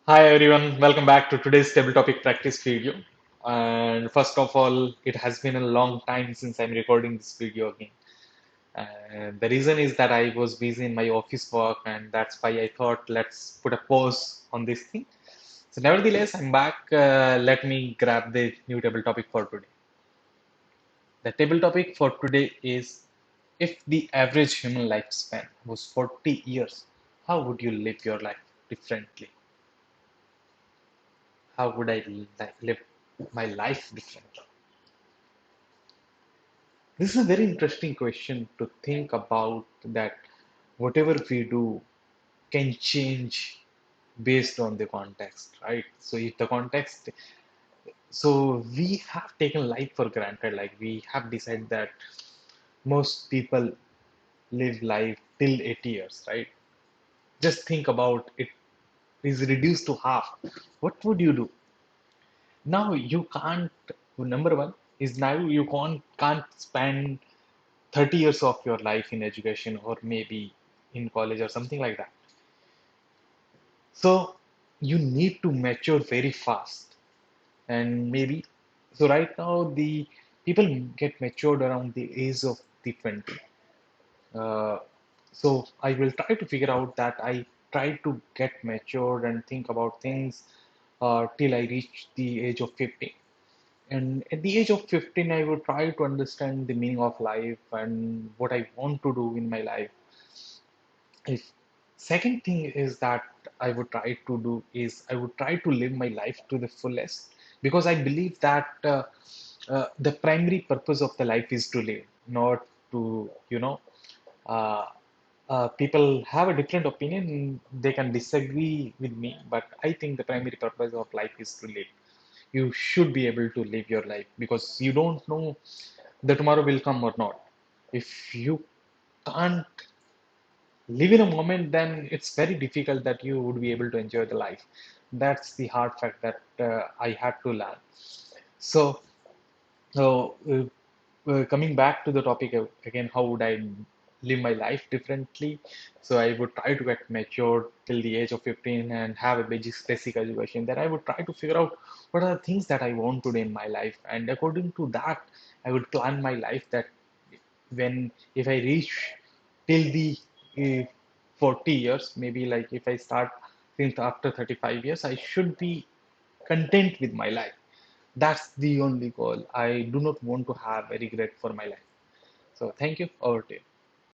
Hi everyone, welcome back to today's table topic practice video. And first of all, it has been a long time since I'm recording this video again. And the reason is that I was busy in my office work, and that's why I thought let's put a pause on this thing. So, nevertheless, I'm back. Let me grab the new table topic for today. The table topic for today is if the average human lifespan was 40 years, how would you live your life differently? How would I live my life differently? This is a very interesting question to think about that whatever we do can change based on the context, right? So if the context, so we have taken life for granted, like we have decided that most people live life till 80 years, right? Just think about it is reduced to half. What would you do? Now you can't, number one is now you can't spend 30 years of your life in education or maybe in college or something like that. So you need to mature very fast. And maybe, so right now the people get matured around the age of the 20. Uh, so I will try to figure out that I try to get matured and think about things till I reach the age of 50. And at the age of 15, I would try to understand the meaning of life and what I want to do in my life. If second thing is that I would try to do is I would try to live my life to the fullest because I believe that the primary purpose of the life is to live, not to, uh, people have a different opinion. They can disagree with me, but I think the primary purpose of life is to live. You should be able to live your life because you don't know the tomorrow will come or not. If you can't live in a moment, then it's very difficult that you would be able to enjoy the life. That's the hard fact that I had to learn. So, coming back to the topic again, how would I live my life differently? So I would try to get matured till the age of 15 and have a basic education. Then I would try to figure out what are the things that I want to do in my life, and according to that, I would plan my life that when if I reach till the 40 years, maybe like if I start since after 35 years, I should be content with my life. That's the only goal. I do not want to have a regret for my life. So thank you. Over to you.